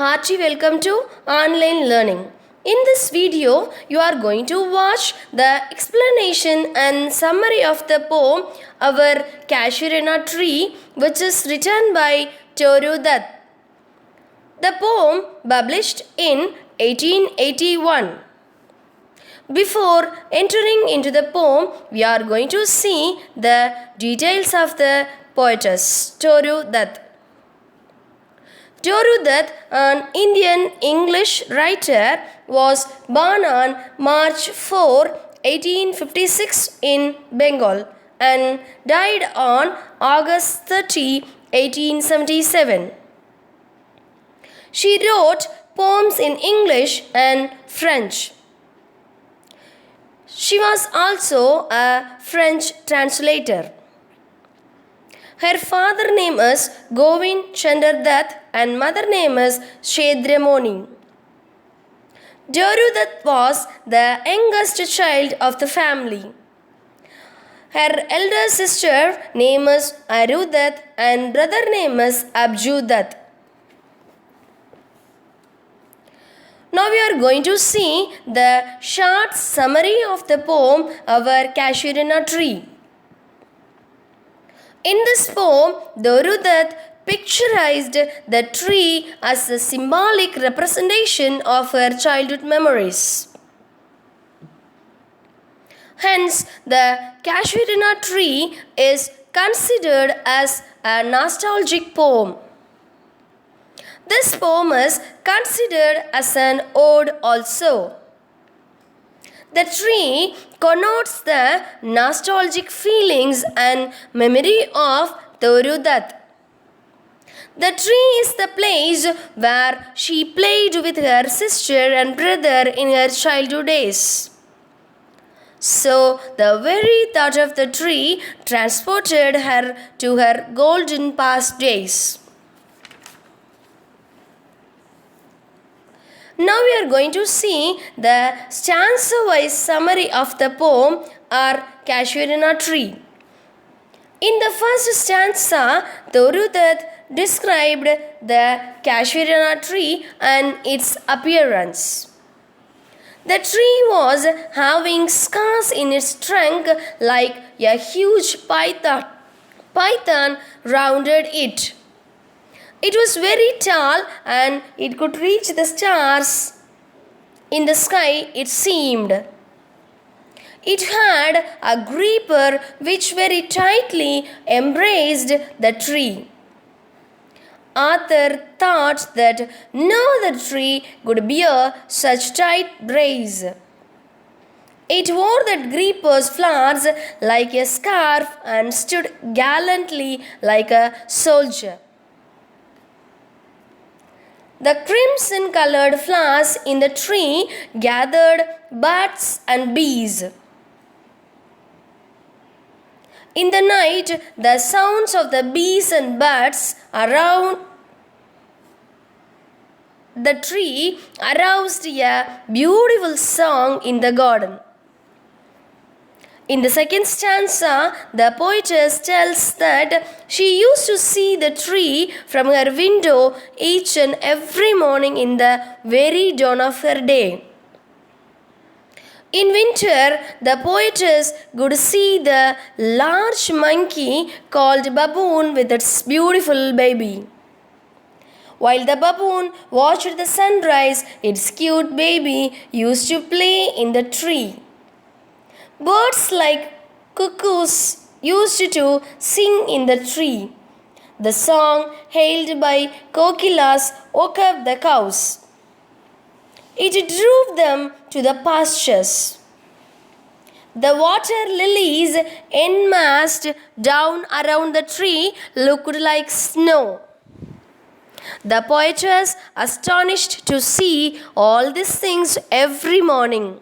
Hearty welcome to online learning. In this video, you are going to watch the explanation and summary of the poem Our Casuarina Tree, which is written by Toru Dutt. The poem published in 1881. Before entering into the poem, we are going to see the details of the poetess Toru Dutt. Toru Dutt, an Indian English writer, was born on March 4, 1856 in Bengal and died on August 30, 1877. She wrote poems in English and French. She was also a French translator. Her father name is Govind Chandra Dutt and mother name is Shedramoni. Toru Dutt was the youngest child of the family. Her elder sister name is Aru Dutt and brother name is Abju Dutt. Now we are going to see the short summary of the poem Our Casuarina Tree. In this poem, Toru Dutt picturized the tree as a symbolic representation of her childhood memories. Hence, the Casuarina tree is considered as a nostalgic poem. This poem is considered as an ode also. The tree connotes the nostalgic feelings and memory of Toru Dutt. The tree is the place where she played with her sister and brother in her childhood days. So, the very thought of the tree transported her to her golden past days. Now we are going to see the stanza-wise summary of the poem Our Casuarina Tree. In the first stanza, Toru Dutt described the Casuarina tree and its appearance. The tree was having scars in its trunk like a huge python rounded it. It was very tall and it could reach the stars in the sky, it seemed. It had a creeper which very tightly embraced the tree. Arthur thought that no other tree could bear such tight embrace. It wore the creeper's flowers like a scarf and stood gallantly like a soldier. The crimson-colored flowers in the tree gathered birds and bees. In the night, the sounds of the bees and birds around the tree aroused a beautiful song in the garden. In the second stanza, the poetess tells that she used to see the tree from her window each and every morning in the very dawn of her day. In winter, the poetess could see the large monkey called baboon with its beautiful baby. While the baboon watched the sunrise, its cute baby used to play in the tree. Birds like cuckoos used to sing in the tree. The song hailed by kokilas woke up the cows. It drove them to the pastures. The water lilies enmassed down around the tree looked like snow. The poetess astonished to see all these things every morning.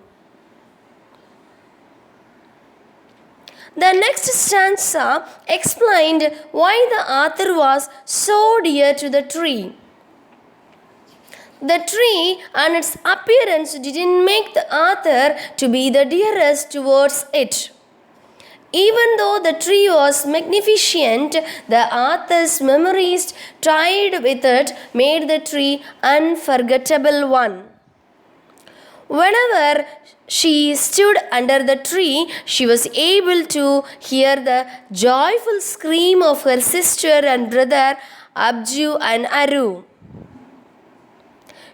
The next stanza explained why the author was so dear to the tree. The tree and its appearance didn't make the author to be the dearest towards it. Even though the tree was magnificent, the author's memories tied with it made the tree unforgettable one. Whenever she stood under the tree, she was able to hear the joyful scream of her sister and brother Abju and Aru.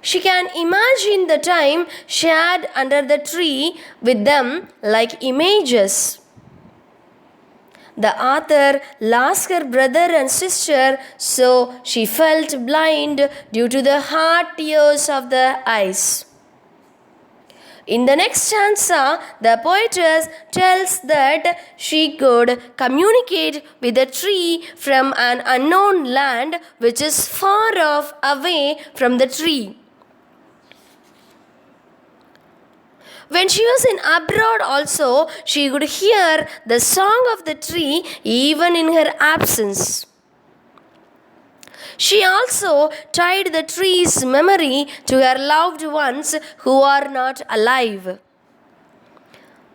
She can imagine the time shared under the tree with them like images. The author lost her brother and sister, so she felt blind due to the hard tears of the eyes. In the next stanza, the poetess tells that she could communicate with the tree from an unknown land which is far off away from the tree. When she was in abroad also, she could hear the song of the tree even in her absence. She also tied the tree's memory to her loved ones who are not alive.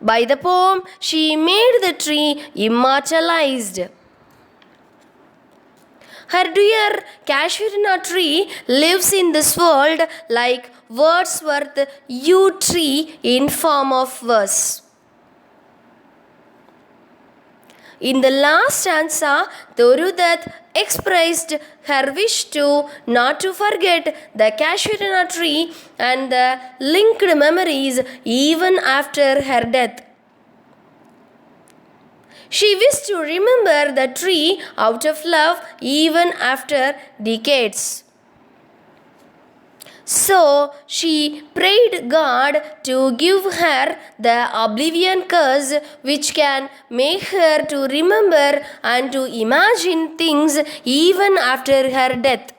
By the poem, she made the tree immortalized. Her dear casuarina tree lives in this world like Wordsworth's yew tree in form of verse. In the last stanza, Torudutt expressed her wish not to forget the casuarina tree and the linked memories even after her death. She wished to remember the tree out of love even after decades. So she prayed God to give her the oblivion curse which can make her to remember and to imagine things even after her death.